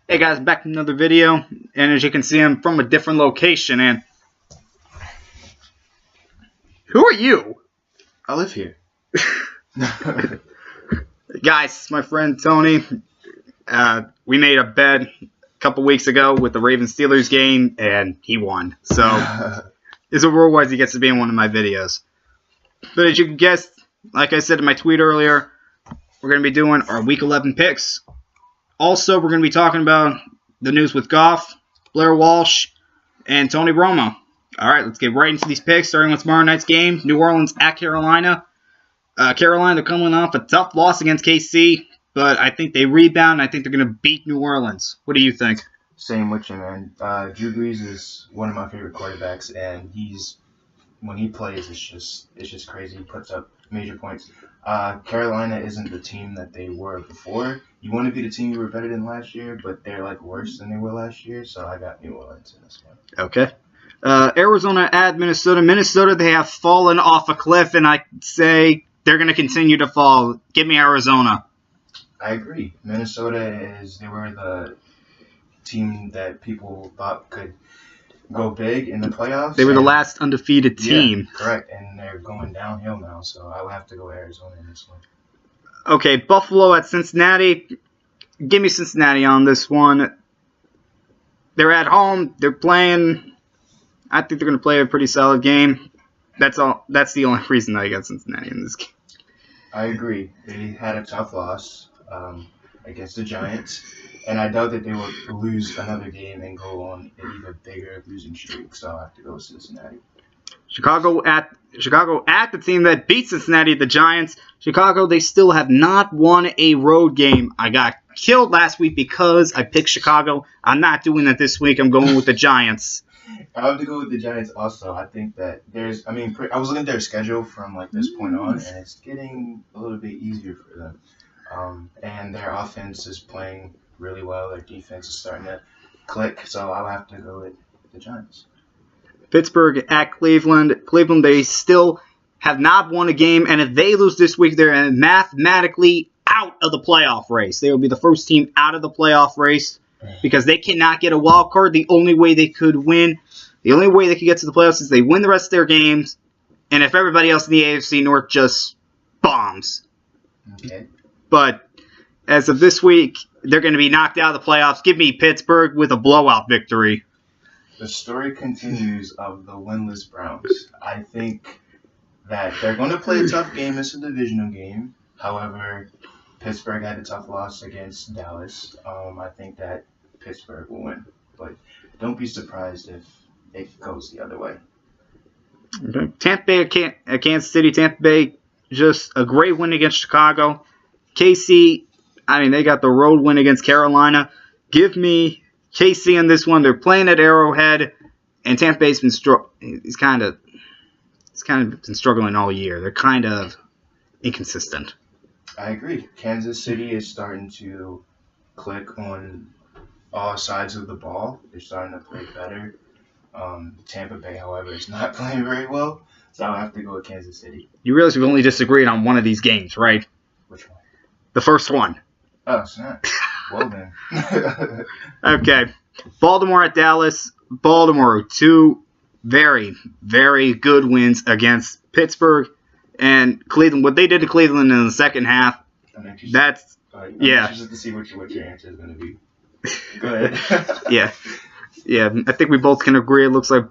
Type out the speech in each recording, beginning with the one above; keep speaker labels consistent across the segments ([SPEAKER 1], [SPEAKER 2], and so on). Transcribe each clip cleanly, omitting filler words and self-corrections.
[SPEAKER 1] Hey guys, back to another video, and as you can see, I'm from a different location, and who are you?
[SPEAKER 2] I live here.
[SPEAKER 1] Guys, it's my friend Tony. We made a bet a couple weeks ago with the Ravens-Steelers game, and he won. So, it's a reward he gets to be in one of my videos. But as you can guess, like I said in my tweet earlier, we're going to be doing our Week 11 picks. Also, we're going to be talking about the news with Goff, Blair, Walsh, and Tony Romo. Alright, let's get right into these picks, starting with tomorrow night's game. New Orleans at Carolina. Carolina, they're coming off a tough loss against KC, but I think they rebound, and I think they're going to beat New Orleans. What do you think?
[SPEAKER 2] Same with you, man. Drew Brees is one of my favorite quarterbacks, and when he plays, it's just crazy. He puts up major points. Carolina isn't the team that they were before. You want to be the team you were better than last year, but they're like worse than they were last year, so I got New Orleans in this one.
[SPEAKER 1] Okay. Arizona at Minnesota. Minnesota, they have fallen off a cliff, and I say they're going to continue to fall. Give me Arizona.
[SPEAKER 2] I agree. Minnesota they were the team that people thought could go big in the playoffs.
[SPEAKER 1] They were the last undefeated team.
[SPEAKER 2] Yeah, correct, and they're going downhill now, so I would have to go Arizona in this one.
[SPEAKER 1] Okay, Buffalo at Cincinnati. Give me Cincinnati on this one. They're at home. They're playing. I think they're going to play a pretty solid game. That's all. That's the only reason I got Cincinnati in this game.
[SPEAKER 2] I agree. They had a tough loss against the Giants, and I doubt that they will lose another game and go on an even bigger losing streak. So I have to go with Cincinnati.
[SPEAKER 1] Chicago at the team that beat Cincinnati, the Giants. Chicago, they still have not won a road game. I got killed last week because I picked Chicago. I'm not doing that this week. I'm going with the Giants.
[SPEAKER 2] I have to go with the Giants also. I think that I was looking at their schedule from like this point on, and it's getting a little bit easier for them. And their offense is playing really well. Their defense is starting to click, so I'll have to go with the Giants.
[SPEAKER 1] Pittsburgh at Cleveland. Cleveland, they still have not won a game, and if they lose this week, they're mathematically out of the playoff race. They will be the first team out of the playoff race because they cannot get a wild card. The only way they could win, the only way they could get to the playoffs is they win the rest of their games, and if everybody else in the AFC North just bombs.
[SPEAKER 2] Okay.
[SPEAKER 1] But as of this week, they're going to be knocked out of the playoffs. Give me Pittsburgh with a blowout victory.
[SPEAKER 2] The story continues of the winless Browns. I think that they're going to play a tough game. It's a divisional game. However, Pittsburgh had a tough loss against Dallas. I think that Pittsburgh will win. But don't be surprised if it goes the other way.
[SPEAKER 1] Okay. Tampa Bay at Kansas City. Tampa Bay, just a great win against Chicago. KC, I mean, they got the road win against Carolina. Give me KC in this one. They're playing at Arrowhead, and Tampa Bay's been It's kind of been struggling all year. They're kind of inconsistent.
[SPEAKER 2] I agree. Kansas City is starting to click on all sides of the ball. They're starting to play better. Tampa Bay, however, is not playing very well, so I'll have to go with Kansas City.
[SPEAKER 1] You realize we've only disagreed on one of these games, right?
[SPEAKER 2] Which one?
[SPEAKER 1] The first one.
[SPEAKER 2] Oh, snap. Well then.
[SPEAKER 1] Okay. Baltimore at Dallas. Baltimore, two very, very good wins against Pittsburgh and Cleveland. What they did to Cleveland in the second half,
[SPEAKER 2] I'm anxious to see what your answer is going to be. Go ahead.
[SPEAKER 1] Yeah. I think we both can agree. It looks like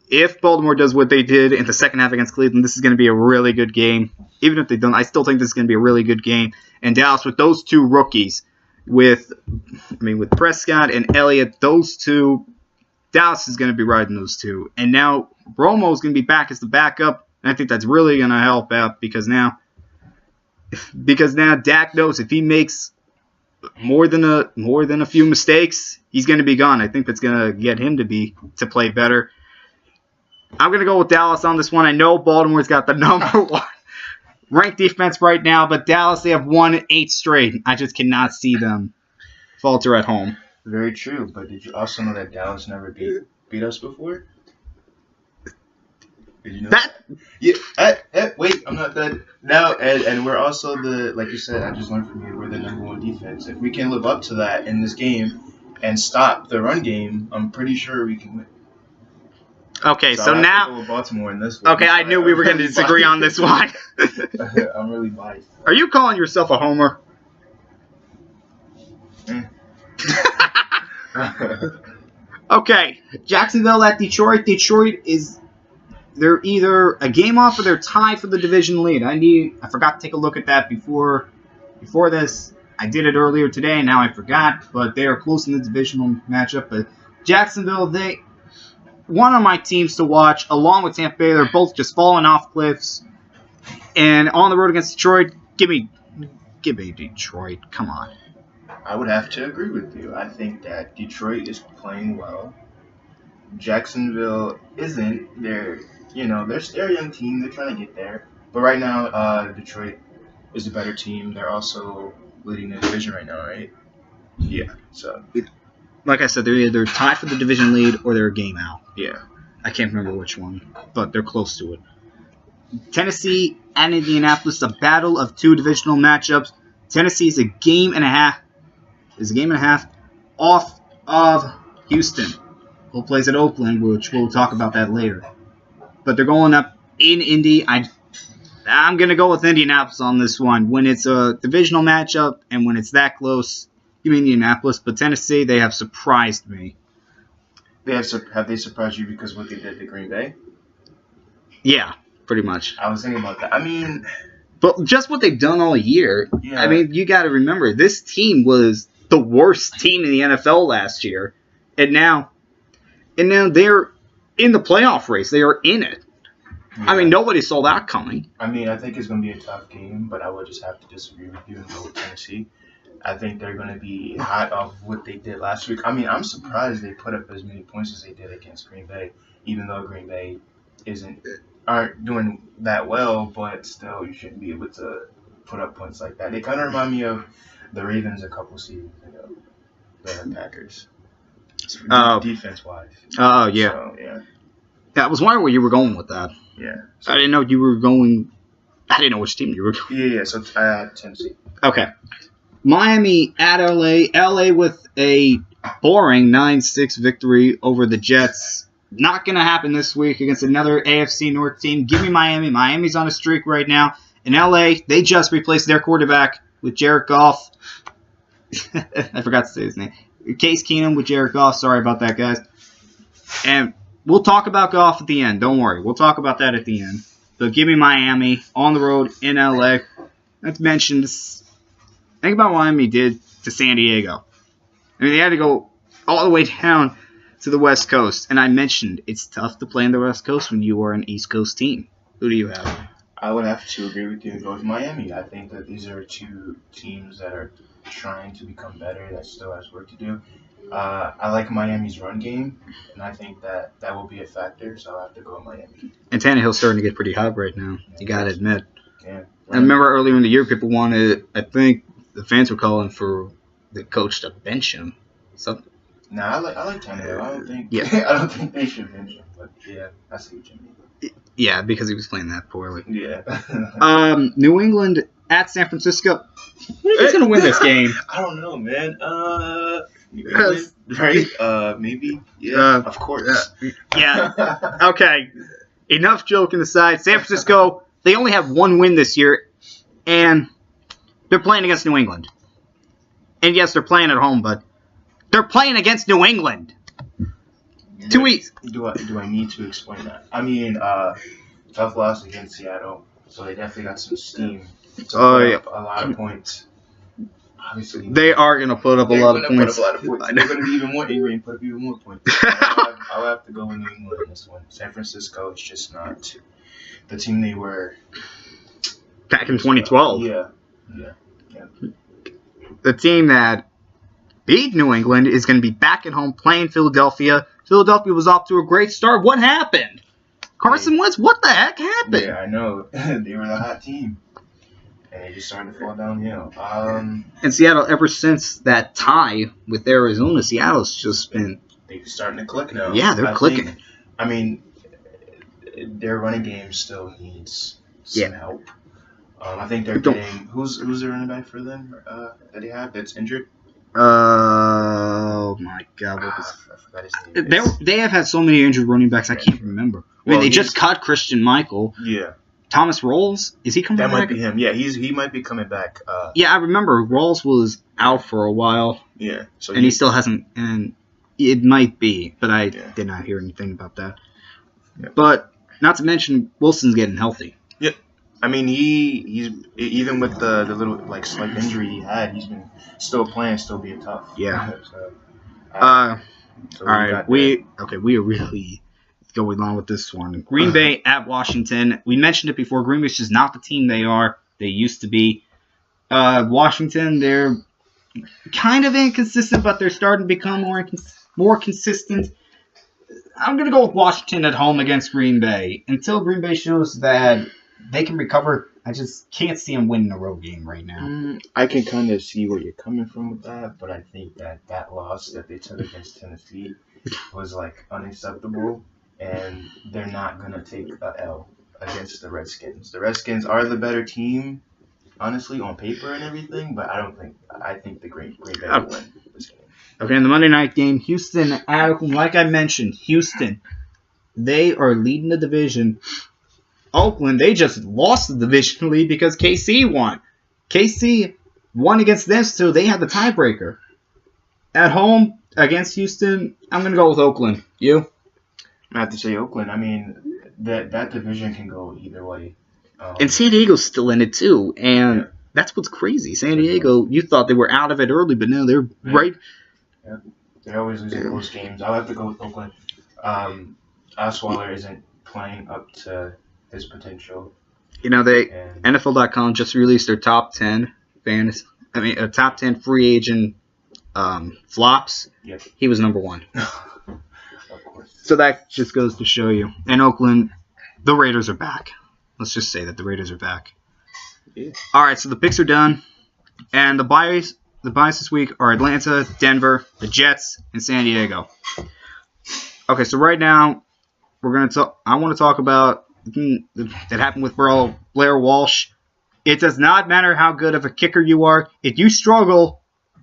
[SPEAKER 1] if Baltimore does what they did in the second half against Cleveland, this is going to be a really good game. Even if they don't, I still think this is going to be a really good game. And Dallas, with those two rookies, with Prescott and Elliott, those two, Dallas is going to be riding those two. And now Romo is going to be back as the backup, and I think that's really going to help out because now Dak knows if he makes more than a few mistakes, he's going to be gone. I think that's going to get him to play better. I'm going to go with Dallas on this one. I know Baltimore's got the number one ranked defense right now, but Dallas, they have won 8 straight. I just cannot see them falter at home.
[SPEAKER 2] Very true, but did you also know that Dallas never beat us before? Did you know that? Yeah. Wait, I'm not done. Now, and we're also like you said, I just learned from you, we're the number one defense. If we can live up to that in this game, and stop the run game, I'm pretty sure we can win.
[SPEAKER 1] Okay, so
[SPEAKER 2] I have
[SPEAKER 1] now.
[SPEAKER 2] to go with Baltimore in this one.
[SPEAKER 1] Okay, I knew we were going to disagree on this one.
[SPEAKER 2] I'm really biased.
[SPEAKER 1] Are you calling yourself a homer? Okay, Jacksonville at Detroit. Detroit is. They're either a game off or they're tied for the division lead. I forgot to take a look at that before this. I did it earlier today, and now I forgot. But they are close in the divisional matchup. But Jacksonville, one of my teams to watch, along with Tampa Bay. They're both just falling off cliffs. And on the road against Detroit, give me Detroit. Come on.
[SPEAKER 2] I would have to agree with you. I think that Detroit is playing well. Jacksonville isn't. They're a young team. They're trying to get there. But right now, Detroit is a better team. They're also leading the division right now, right? Yeah. So,
[SPEAKER 1] like I said, they're either tied for the division lead or they're a game out.
[SPEAKER 2] yeah.
[SPEAKER 1] I can't remember which one, but they're close to it. Tennessee and Indianapolis, a battle of two divisional matchups. Tennessee is a game and a half off of Houston, who plays at Oakland, which we'll talk about that later. But they're going up in Indy. I'm going to go with Indianapolis on this one. When it's a divisional matchup and when it's that close, give me Indianapolis. But Tennessee, they have surprised me.
[SPEAKER 2] Have they surprised you because of what they did to Green Bay?
[SPEAKER 1] Yeah, pretty much.
[SPEAKER 2] I was thinking about that. I mean,
[SPEAKER 1] but just what they've done all year.
[SPEAKER 2] Yeah.
[SPEAKER 1] I mean, you got to remember, this team was the worst team in the NFL last year. And now they're in the playoff race. They are in it. Yeah. I mean, nobody saw that coming.
[SPEAKER 2] I mean, I think it's going to be a tough game, but I would just have to disagree with you and go with Tennessee. I think they're going to be hot off what they did last week. I mean, I'm surprised they put up as many points as they did against Green Bay, even though Green Bay aren't doing that well, but still, you shouldn't be able to put up points like that. They kind of remind me of the Ravens a couple seasons ago, the Packers. Defense-wise.
[SPEAKER 1] Oh, yeah.
[SPEAKER 2] So, yeah.
[SPEAKER 1] Yeah, I was wondering where you were going with that.
[SPEAKER 2] Yeah.
[SPEAKER 1] So, I didn't know you were going. I didn't know which team you were going.
[SPEAKER 2] Yeah. So Tennessee.
[SPEAKER 1] Okay. Miami at LA. LA with a boring 9-6 victory over the Jets. Not going to happen this week against another AFC North team. Give me Miami. Miami's on a streak right now. In LA, they just replaced their quarterback with Jared Goff. I forgot to say his name. Case Keenum with Jared Goff. Sorry about that, guys. And we'll talk about Goff at the end. Don't worry. We'll talk about that at the end. But give me Miami on the road in LA. Let's mention this. Think about what Miami did to San Diego. I mean, they had to go all the way down to the West Coast. And I mentioned it's tough to play on the West Coast when you are an East Coast team. Who do you have?
[SPEAKER 2] I would have to agree with you and go with Miami. I think that these are two teams that are trying to become better, that still has work to do. I like Miami's run game, and I think that will be a factor, so I'll have to go with Miami.
[SPEAKER 1] And Tannehill's starting to get pretty hot right now. You got to admit.
[SPEAKER 2] Yeah.
[SPEAKER 1] I remember earlier in the year, people wanted, I think the fans were calling for the coach to bench him. So,
[SPEAKER 2] I like Tannehill. I don't think they should bench him, but yeah, I see what you mean.
[SPEAKER 1] Yeah, because he was playing that poorly.
[SPEAKER 2] Yeah.
[SPEAKER 1] New England at San Francisco. Who's going to win this game?
[SPEAKER 2] I don't know, man. New England, right? Maybe. Yeah, of course.
[SPEAKER 1] Yeah. Okay. Enough joking aside. San Francisco, they only have one win this year, and they're playing against New England. And yes, they're playing at home, but they're playing against New England. 2 weeks.
[SPEAKER 2] Do I need to explain that? I mean, tough loss against Seattle, so they definitely got some steam. To put up a lot of points. Obviously,
[SPEAKER 1] they are going to put up a lot of points.
[SPEAKER 2] They're going to be even more angry and put up even more points. I'll have to go with New England in this one. San Francisco is just not the team they were
[SPEAKER 1] back in 2012.
[SPEAKER 2] Yeah.
[SPEAKER 1] The team that beat New England is going to be back at home playing Philadelphia. Philadelphia was off to a great start. What happened? Carson Wentz, what the heck happened?
[SPEAKER 2] Yeah, I know. They were the hot team. And they just started to fall downhill.
[SPEAKER 1] And Seattle, ever since that tie with Arizona, Seattle's just been...
[SPEAKER 2] They're starting to click now.
[SPEAKER 1] Yeah, they're clicking.
[SPEAKER 2] Their running game still needs some help. I think they're getting... Who's the running back for them that they have that's injured?
[SPEAKER 1] Oh, my God, what was...
[SPEAKER 2] I forgot his name.
[SPEAKER 1] They have had so many injured running backs, I can't remember. I mean, they just cut Christian Michael.
[SPEAKER 2] Yeah.
[SPEAKER 1] Thomas Rawls, is he coming back?
[SPEAKER 2] That might be him. Yeah, he might be coming back.
[SPEAKER 1] Yeah, I remember Rawls was out for a while.
[SPEAKER 2] Yeah. So
[SPEAKER 1] he still hasn't, and it might be, but I did not hear anything about that.
[SPEAKER 2] Yeah.
[SPEAKER 1] But not to mention, Wilson's getting healthy.
[SPEAKER 2] Yep. I mean, he's even with the little slight injury he had, he's been still playing, still being tough.
[SPEAKER 1] Yeah.
[SPEAKER 2] So,
[SPEAKER 1] all right, we are really going on with this one. Green Bay at Washington. We mentioned it before. Green Bay's just not the team they used to be. Washington, they're kind of inconsistent, but they're starting to become more consistent. I'm going to go with Washington at home against Green Bay. Until Green Bay shows that they can recover, I just can't see them winning a road game right now.
[SPEAKER 2] I can kind of see where you're coming from with that, but I think that loss that they took against Tennessee was unacceptable, and they're not going to take a L against the Redskins. The Redskins are the better team, honestly, on paper and everything, but I think the Green Bay will win this game.
[SPEAKER 1] Okay, in the Monday night game, Houston at Oakland. Like I mentioned, Houston, they are leading the division. Oakland, they just lost the division lead because KC won. KC won against them, so they had the tiebreaker. At home against Houston, I'm going to go with Oakland. You?
[SPEAKER 2] I have to say Oakland. I mean, that division can go either way.
[SPEAKER 1] And San Diego's still in it, too. And that's what's crazy. San Diego, you thought they were out of it early, but no, they're right.
[SPEAKER 2] Yeah. They're always losing close games. I'll have to go with Oakland. Osweiler isn't playing up to his potential.
[SPEAKER 1] You know, NFL.com just released their top 10 top 10 free agent flops.
[SPEAKER 2] Yep.
[SPEAKER 1] He was number 1.
[SPEAKER 2] Of course.
[SPEAKER 1] So that just goes to show you. And Oakland, the Raiders are back. Let's just say that the Raiders are back.
[SPEAKER 2] Yeah.
[SPEAKER 1] All right, so the picks are done. And the buys this week are Atlanta, Denver, the Jets, and San Diego. Okay, so right now, I want to talk about that happened with Blair Walsh. It does not matter how good of a kicker you are. If you struggle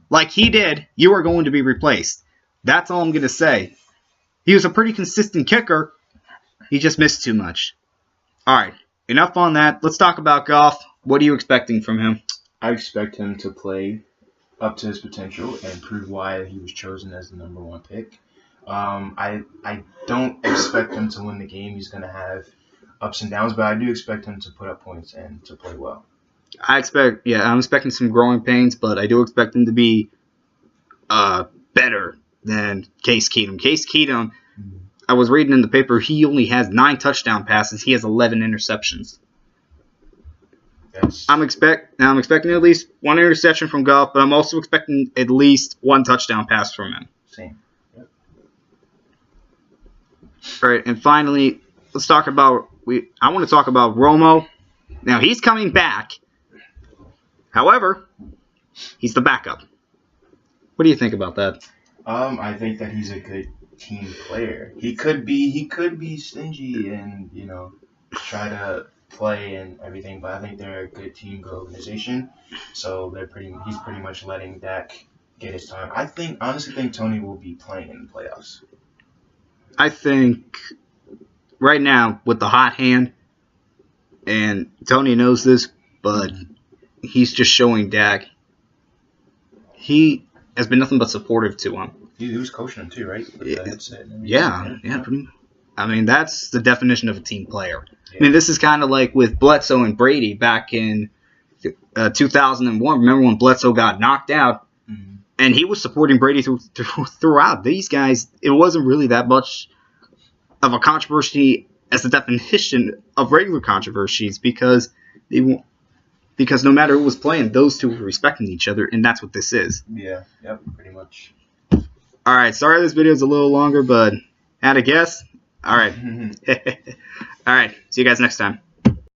[SPEAKER 1] like he did, you are going to be replaced. That's all I'm going to say. He was a pretty consistent kicker. He just missed too much. All right, enough on that. Let's talk about Goff. What are you expecting from him?
[SPEAKER 2] I expect him to play up to his potential and prove why he was chosen as the number 1 pick. I don't expect him to win the game. He's going to have ups and downs, but I do expect him to put up points and to play well. I'm
[SPEAKER 1] expecting some growing pains, but I do expect him to be better than Case Keenum. Case Keenum, I was reading in the paper, he only has 9 touchdown passes. He has 11 interceptions. I'm expecting at least 1 interception from Goff, but I'm also expecting at least 1 touchdown pass from him.
[SPEAKER 2] Same. Yep.
[SPEAKER 1] All right, and finally, let's talk about. I want to talk about Romo. Now he's coming back. However, he's the backup. What do you think about that?
[SPEAKER 2] I think that he's a good team player. He could be stingy and try to play and everything, but I think they're a good team, good organization. So he's pretty much letting Dak get his time. I honestly think Tony will be playing in the playoffs.
[SPEAKER 1] I think right now with the hot hand, and Tony knows this, but he's just showing Dak. He has been nothing but supportive to him.
[SPEAKER 2] He was coaching him too, right?
[SPEAKER 1] Yeah. I mean, that's the definition of a team player. Yeah. I mean, this is kind of like with Bledsoe and Brady back in 2001. Remember when Bledsoe got knocked out? Mm-hmm. And he was supporting Brady throughout. These guys, it wasn't really that much of a controversy as the definition of regular controversies because no matter who was playing, those two were respecting each other, and that's what this is.
[SPEAKER 2] Yeah, yep, pretty much.
[SPEAKER 1] All right, sorry this video is a little longer, but had a guess? All right. All right, see you guys next time.